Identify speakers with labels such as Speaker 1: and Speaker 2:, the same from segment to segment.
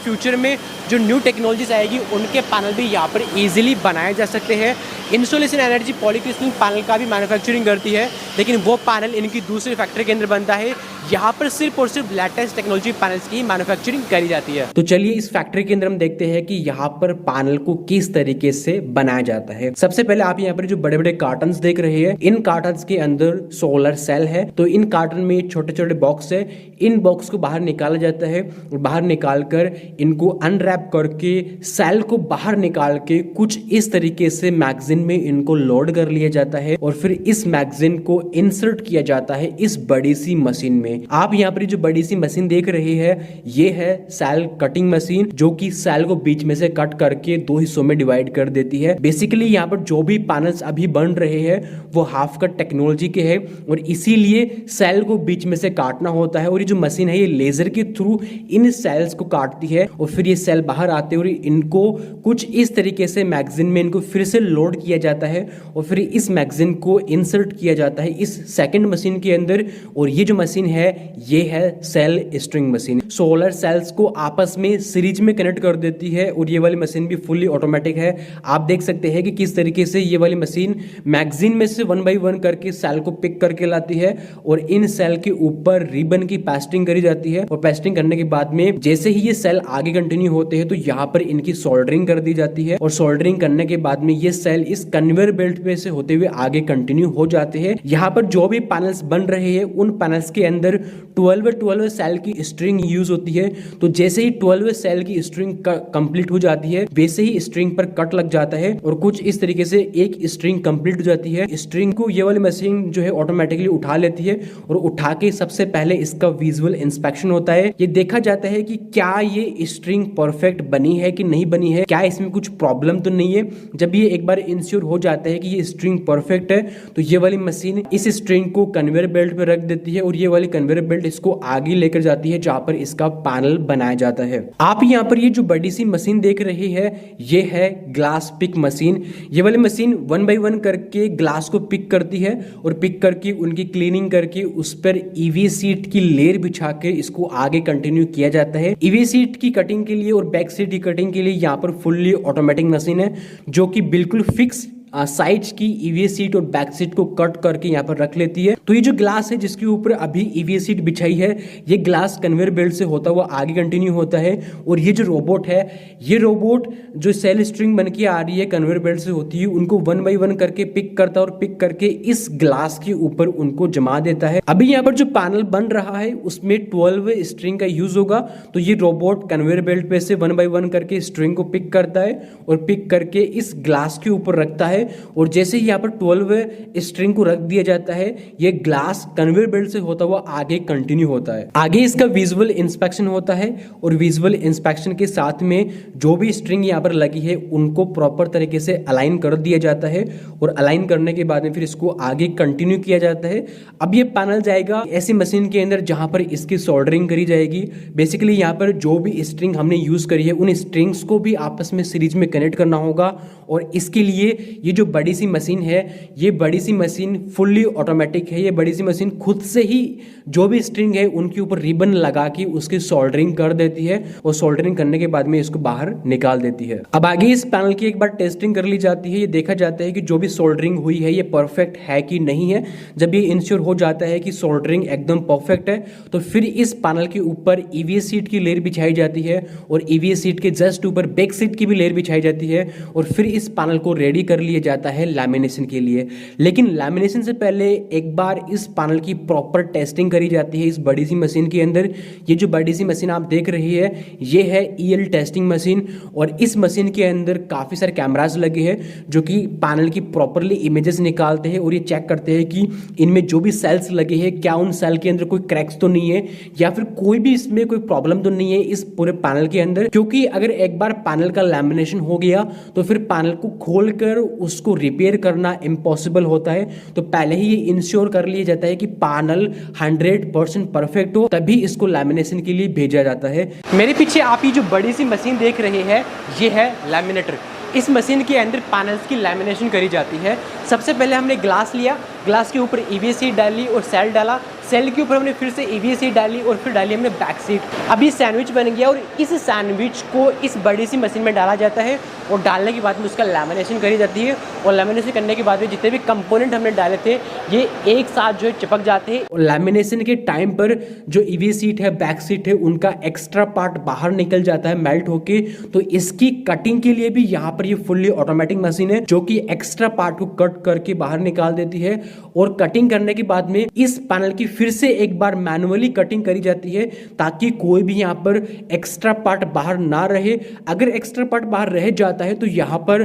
Speaker 1: Future में जो new technologies आएगी उनके पैनल भी यहाँ पर इजीली बनाए जा सकते हैं। इंसोलेशन एनर्जी पॉलीक्रिस्टल पैनल का भी मैन्युफैक्चरिंग करती है, लेकिन वो पैनल इनकी दूसरी फैक्ट्री के अंदर बनता है। यहाँ पर सिर्फ और सिर्फ लेटेस्ट टेक्नोलॉजी पैनल्स की मैन्युफैक्चरिंग करी जाती है। तो चलिए इस फैक्ट्री के अंदर हम देखते हैं कि यहाँ पर पैनल को किस तरीके से बनाया जाता है। सबसे पहले आप यहाँ पर जो बड़े बड़े कार्टन्स देख रहे हैं, इन कार्टन्स के अंदर सोलर सेल है। तो इन कार्टन में छोटे छोटे बॉक्स है, इन बॉक्स को बाहर निकाला जाता है और बाहर निकाल कर इनको अनरैप करके सेल को बाहर निकाल के कुछ इस तरीके से मैगजीन में इनको लोड कर लिया जाता है और फिर इस मैगजीन को इंसर्ट किया जाता है इस बड़ी सी मशीन में। आप यहाँ पर जो बड़ी सी मशीन देख रहे हैं, ये है सेल कटिंग मशीन, जो कि सेल को बीच में से कट करके दो हिस्सों में डिवाइड कर देती है। बेसिकली यहाँ पर जो भी पैनल्स अभी बन रहे हैं वो हाफ कट टेक्नोलॉजी के हैं और इसीलिए सेल को बीच में से काटना होता है और ये जो मशीन है ये लेजर के थ्रू इन सेल्स को काटती है और फिर ये सेल बाहर आते हैं और इनको कुछ इस तरीके से मैगजीन में इनको फिर से लोड किया जाता है और फिर इस मैगजीन को इंसर्ट किया जाता है इस सेकंड मशीन के अंदर। और ये जो मशीन है ये है cell string machine, solar cells को आपस में सीरीज में कनेक्ट कर देती है और ये वाली मशीन भी फुल्ली ऑटोमेटिक है। आप देख सकते हैं कि किस तरीके से ये वाली मशीन मैगजीन में से 1 बाय 1 करके सेल को पिक करके लाती है और इन सेल के ऊपर रिबन की पेस्टिंग करी जाती है और पेस्टिंग करने के बाद में जैसे ही ये सेल आगे कंटिन्यू होते हैं तो यहाँ पर इनकी सोल्डरिंग कर दी जाती है और सोल्डरिंग करने के बाद में ये सेल इस कन्वेयर बेल्ट पे से होते हुए आगे कंटिन्यू हो जाते हैं। यहाँ पर जो भी पैनल्स बन रहे हैं उन पैनल्स के अंदर 12 सेल की स्ट्रिंग यूज होती है। तो जैसे ही 12 सेल की स्ट्रिंग कंप्लीट हो जाती है वैसे ही स्ट्रिंग पर कट लग जाता है और कुछ इस तरीके से एक स्ट्रिंग कंप्लीट हो जाती है। स्ट्रिंग को ये वाली मशीन जो है ऑटोमेटिकली उठा लेती है और उठा के सबसे पहले इसका विजुअल इंस्पेक्शन होता है। ये देखा जाता है कि क्या ये स्ट्रिंग परफेक्ट बनी है कि नहीं बनी है, क्या इसमें कुछ प्रॉब्लम तो नहीं है। जब ये एक बार इंश्योर हो जाता है कि ये स्ट्रिंग परफेक्ट है तो ये वाली मशीन इस स्ट्रिंग को कन्वेयर बेल्ट पे रख देती है और ये वाली कन्वेयर बेल्ट इसको आगे लेकर जाती है जहां पर इसका पैनल बनाया जाता है। आप यहाँ पर ये जो बड़ी सी मशीन देख रहे हैं ये है ग्लास पिक मशीन। ये वाली मशीन 1 बाय 1 करके ग्लास को पिक करती है और पिक करके उनकी क्लीनिंग करके उस पर ईवी सीट की लेयर बिछा के इसको आगे कंटिन्यू किया जाता है। ईवी सीट की कटिंग के लिए और बैक सीट की कटिंग के लिए यहाँ पर फुल्ली ऑटोमेटिक मशीन है जो कि बिल्कुल फिक्स साइड्स की ईवी सीट और बैक सीट को कट करके यहाँ पर रख लेती है। तो ये जो ग्लास है जिसके ऊपर अभी ईवी सीट बिछाई है ये ग्लास कन्वेयर बेल्ट से होता हुआ आगे कंटिन्यू होता है और ये जो रोबोट है ये रोबोट जो सेल स्ट्रिंग बन के आ रही है कन्वेयर बेल्ट से होती है उनको 1 बाय 1 करके पिक करता है और पिक करके इस ग्लास के ऊपर उनको जमा देता है। अभी यहाँ पर जो पैनल बन रहा है उसमें 12 स्ट्रिंग का यूज होगा। तो ये रोबोट कन्वेयर बेल्ट पे से 1 बाय 1 करके स्ट्रिंग को पिक करता है और पिक करके इस ग्लास के ऊपर रखता है और जैसे ही यहाँ पर 12 स्ट्रिंग को रख दिया जाता है ये ग्लास कन्वेयर बेल्ट से होता हुआ आगे कंटिन्यू होता है। आगे इसका विजुअल इंस्पेक्शन होता है और विजुअल इंस्पेक्शन के साथ में जो भी स्ट्रिंग यहाँ पर लगी है उनको प्रॉपर तरीके से अलाइन कर दिया जाता है और अलाइन करने के बाद में फिर इसको आगे कंटिन्यू किया जाता है। अब ये पैनल जाएगा ऐसी मशीन के अंदर जहां पर इसकी सोल्डरिंग करी जाएगी। बेसिकली यहाँ पर जो भी स्ट्रिंग हमने यूज करी है उन स्ट्रिंग्स को भी आपस में सीरीज में कनेक्ट करना होगा और इसके लिए ये जो बड़ी सी मशीन है ये बड़ी सी मशीन फुल्ली ऑटोमेटिक है। ये बड़ी सी मशीन खुद से ही जो भी स्ट्रिंग है उनके ऊपर रिबन लगा के उसकी सोल्डरिंग कर देती है और सोल्डरिंग करने के बाद में इसको बाहर निकाल देती है। अब आगे इस पैनल की एक बार टेस्टिंग कर ली जाती है। ये देखा जाता है कि जो भी सोल्डरिंग हुई है ये परफेक्ट है कि नहीं है। जब ये इंश्योर हो जाता है कि सोल्डरिंग एकदम परफेक्ट है तो फिर इस पैनल के ऊपर ईवी सीट की लेयर बिछाई जाती है और ईवी सीट के जस्ट ऊपर बैक सीट की भी लेयर बिछाई जाती है और फिर इस पैनल को रेडी कर लिया जाता है लैमिनेशन के लिए। लेकिन लैमिनेशन से पहले एक बार इस पैनल की प्रॉपर टेस्टिंग करी जाती है इस बड़ी सी मशीन के अंदर। ये जो बड़ी सी मशीन आप देख रही है ये है ईएल टेस्टिंग मशीन और इस मशीन के अंदर काफी सारे कैमरास लगे हैं जो कि पैनल की प्रॉपरली इमेजेस निकालते हैं और ये चेक करते हैं कि इनमें जो भी सेल्स लगे हैं क्या उन सेल के अंदर कोई क्रैक्स तो नहीं है या फिर कोई भी इसमें कोई प्रॉब्लम तो नहीं है इस पूरे पैनल के अंदर। क्योंकि अगर एक बार पैनल का लैमिनेशन हो गया तो फिर पैनल को खोलकर उसको रिपेयर करना इम्पॉसिबल होता है। तो पहले ही ये इंश्योर कर लिया जाता है कि पैनल 100% परफेक्ट हो तभी इसको लैमिनेशन के लिए भेजा जाता है। मेरे पीछे आप ये जो बड़ी सी मशीन देख रहे हैं ये है लैमिनेटर। इस मशीन के अंदर पैनल्स की लैमिनेशन करी जाती है। सबसे पहले हमने ग्लास लिया, ग्लास के ऊपर EVA सीट डाली और सेल डाला, सेल के ऊपर हमने फिर से EVA सीट डाली और फिर डाली हमने बैक सीट। अब ये सैंडविच बन गया और इस सैंडविच को इस बड़ी सी मशीन में डाला जाता है और डालने के बाद में उसका लैमिनेशन करी जाती है और लैमिनेशन करने के बाद में जितने भी कंपोनेंट हमने डाले थे ये एक साथ जो है चिपक जाते हैं। और लैमिनेशन के टाइम पर जो EVA सीट है, बैक सीट है, उनका एक्स्ट्रा पार्ट बाहर निकल जाता है मेल्ट होके। तो इसकी कटिंग के लिए भी यहाँ पर ये फुल्ली ऑटोमेटिक मशीन है जो कि एक्स्ट्रा पार्ट को कट करके बाहर निकाल देती है और कटिंग करने के बाद में इस पैनल की फिर से एक बार मैनुअली कटिंग करी जाती है ताकि कोई भी यहाँ पर एक्स्ट्रा पार्ट बाहर ना रहे। अगर एक्स्ट्रा पार्ट बाहर रह जाता है तो यहाँ पर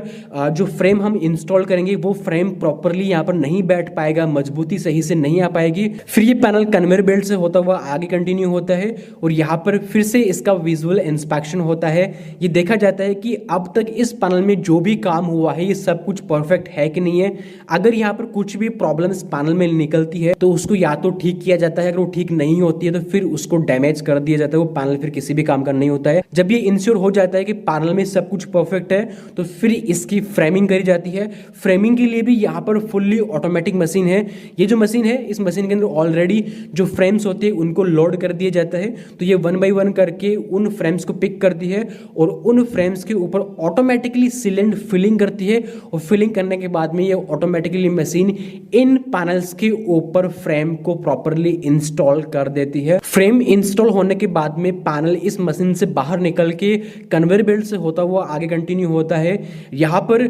Speaker 1: जो फ्रेम हम इंस्टॉल करेंगे वो फ्रेम प्रॉपरली यहाँ पर नहीं बैठ पाएगा, मजबूती सही से नहीं आ पाएगी। फिर ये पैनल कन्वेयर बेल्ट से होता हुआ आगे कंटिन्यू होता है और यहाँ पर फिर से इसका विजुअल इंस्पेक्शन होता है। ये देखा जाता है कि अब तक इस पैनल में जो भी काम हुआ है ये सब कुछ परफेक्ट है कि नहीं है। अगर यहाँ पर कुछ भी प्रॉब्लम इस पैनल में निकलती है तो उसको या तो ठीक किया जाता है, अगर वो ठीक नहीं होती है तो फिर उसको डैमेज कर दिया जाता है, वो पैनल फिर किसी भी काम का नहीं होता है। जब ये इंश्योर हो जाता है कि पैनल में सब कुछ परफेक्ट है तो फिर इसकी फ्रेमिंग करी जाती है। फ्रेमिंग के लिए भी यहाँ पर फुल्ली ऑटोमेटिक मशीन है। ये जो मशीन है इस मशीन के अंदर ऑलरेडी जो फ्रेम्स होते हैं उनको लोड कर दिया जाता है। तो ये 1 बाय 1 करके उन फ्रेम्स को पिक करती है और उन फ्रेम्स के ऊपर ऑटोमेटिकली सीलेंट फिलिंग करती है और फिलिंग करने के बाद में ये ऑटोमेटिकली मशीन इन पैनल्स के ऊपर फ्रेम को प्रॉपरली इंस्टॉल कर देती है। फ्रेम इंस्टॉल होने के बाद में पैनल इस मशीन से बाहर निकल के कन्वेयर बेल्ट से होता हुआ आगे कंटिन्यू होता है। यहाँ पर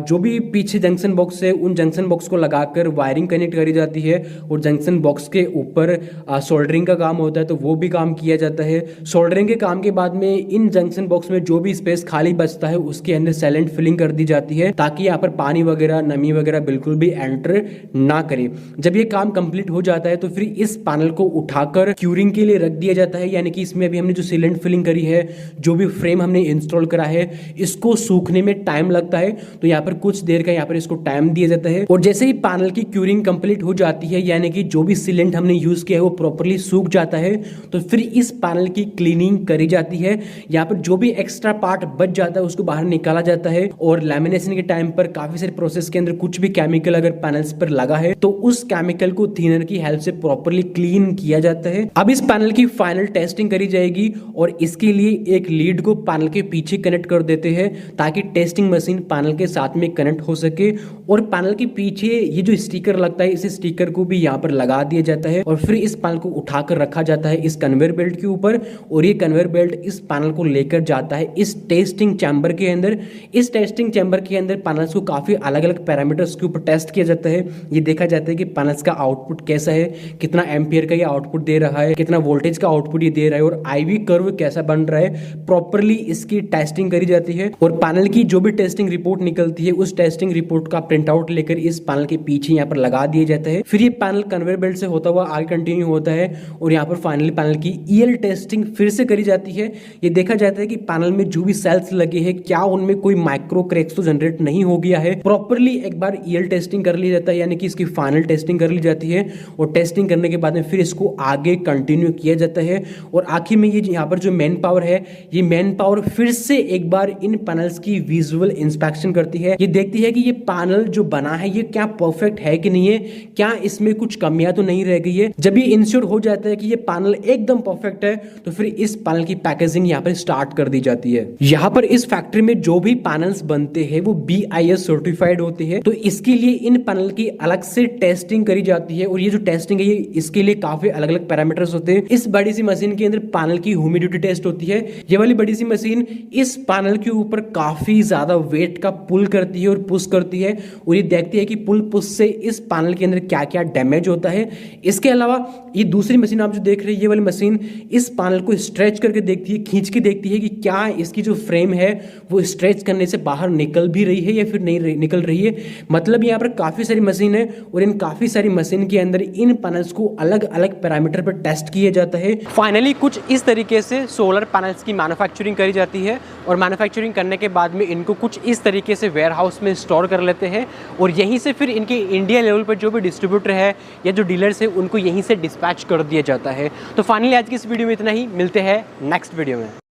Speaker 1: जो भी पीछे जंक्शन बॉक्स है उन जंक्शन बॉक्स को लगाकर वायरिंग कनेक्ट करी जाती है और जंक्शन बॉक्स के ऊपर सोल्डरिंग का काम होता है तो वो भी काम किया जाता है। सोल्डरिंग के काम के बाद में इन जंक्शन बॉक्स में जो भी स्पेस खाली बचता है उसके अंदर सेलेंट फिलिंग कर दी जाती है ताकि यहाँ पर पानी वगैरह, नमी वगैरह बिल्कुल भी एंटर ना करे। जब ये काम कंप्लीट हो जाता है तो फिर इस पैनल को उठाकर क्यूरिंग के लिए रख दिया जाता है, यानी कि इसमें अभी हमने जो सीलेंट फिलिंग करी है, जो भी फ्रेम हमने इंस्टॉल करा है, इसको सूखने में टाइम लगता है तो यहाँ पर कुछ देर का यहाँ पर इसको टाइम दिया जाता है। और जैसे ही पैनल की क्यूरिंग कंप्लीट हो जाती है यानी कि जो भी सीलेंट हमने यूज किया है वो प्रॉपरली सूख जाता है तो फिर इस पैनल की क्लीनिंग करी जाती है। यहाँ पर जो भी एक्स्ट्रा पार्ट बच जाता है उसको बाहर निकाला जाता है और लैमिनेशन के टाइम पर काफी सारे प्रोसेस के अंदर कुछ भी केमिकल अगर पैनल्स पर लगा है तो उस केमिकल को थिनर की हेल्प से प्रॉपरली क्लीन किया जाता है। अब इस पैनल की फाइनल टेस्टिंग करी जाएगी और इसके लिए एक लीड को पैनल के पीछे कनेक्ट कर देते हैं ताकि टेस्टिंग मशीन पैनल के साथ में कनेक्ट हो सके। और पैनल के पीछे ये जो स्टिकर लगता है इस स्टिकर को भी यहाँ पर लगा दिया जाता है और फिर इस पैनल को उठाकर रखा जाता है इस कन्वेयर बेल्ट के ऊपर और ये कन्वेयर बेल्ट इस पैनल को लेकर जाता है इस टेस्टिंग चैम्बर के अंदर। इस टेस्टिंग चैम्बर के अंदर पैनल्स को काफी अलग अलग पैरामीटर्स के ऊपर टेस्ट किया जाता है। ये देखा जाता है कि पैनल्स का आउटपुट कैसा है, कितना एम्पियर का ये आउटपुट दे रहा है, कितना वोल्टेज का आउटपुट ये दे रहा है और IV कर्व कैसा बन रहा है। प्रॉपरली इसकी टेस्टिंग करी जाती है और पैनल की जो भी टेस्टिंग रिपोर्ट निकलती है उस टेस्टिंग रिपोर्ट का प्रिंट आउट लेकर इस पैनल के पीछे यहाँ पर लगा दिया जाता है। फिर ये पैनल कन्वेयर बेल्ट से होता हुआ आगे कंटिन्यू होता है और यहाँ पर फाइनली पैनल की EL टेस्टिंग फिर से करी जाती है। ये देखा जाता है कि पैनल में जो भी सेल्स लगे हैं क्या उनमें कोई माइक्रो क्रैक्स तो जनरेट नहीं हो गया है। प्रॉपरली एक बार EL टेस्टिंग कर ली जाता है यानी कि इसकी फाइनल टेस्टिंग कर ली जाती है और टेस्टिंग करने के बाद में फिर इसको आगे कंटिन्यू किया जाता है। और आखिर में ये यहाँ पर जो मैन पावर है ये मैन पावर फिर से एक बार इन पैनल्स की विजुअल इंस्पेक्शन करती है। ये देखती है कि ये पैनल जो बना है ये क्या परफेक्ट है कि नहीं है, क्या इसमें कुछ कमियां तो नहीं रह गई है। जब ये इंश्योर हो जाता है कि ये पैनल एकदम परफेक्ट है तो फिर इस पैनल की पैकेजिंग यहाँ पर स्टार्ट कर दी जाती है। यहाँ पर इस फैक्ट्री में जो भी पैनल्स बनते हैं वो BIS सर्टिफाइड होते हैं तो इसके लिए इन पैनल की अलग से टेस्टिंग करी जाती है और ये जो टेस्टिंग है ये इसके लिए काफी अलग अलग पैरामीटर्स होते हैं। इस बड़ी सी मशीन के अंदर पैनल की ह्यूमिडिटी टेस्ट होती है। ये वाली बड़ी सी मशीन इस पैनल के ऊपर काफी ज्यादा वेट का पुल करती है और पुश करती है और ये देखती है कि पुल पुश से इस पैनल के अंदर क्या क्या डैमेज होता है। इसके अलावा ये दूसरी मशीन आप जो देख रहे हैं ये वाली मशीन इस पैनल को स्ट्रेच करके देखती है, खींच के देखती है कि क्या इसकी जो फ्रेम है वो स्ट्रेच करने से बाहर निकल भी रही है या फिर नहीं निकल रही है। मतलब यहाँ पर काफी सारी मशीन है और इन काफी सारी मशीन के अंदर इन पैनल्स को अलग अलग पैरामीटर पर टेस्ट किया जाता है। फाइनली कुछ इस तरीके से सोलर पैनल्स की मैन्युफैक्चरिंग करी जाती है और मैन्युफैक्चरिंग करने के बाद में इनको कुछ इस तरीके से वेयर हाउस में स्टोर कर लेते हैं और यहीं से फिर इनके इंडिया लेवल पर जो भी डिस्ट्रीब्यूटर है या जो डीलर्स है उनको यहीं से डिस्पैच कर दिया जाता है। तो फाइनली आज की इस वीडियो में इतना ही, मिलते हैं नेक्स्ट वीडियो में।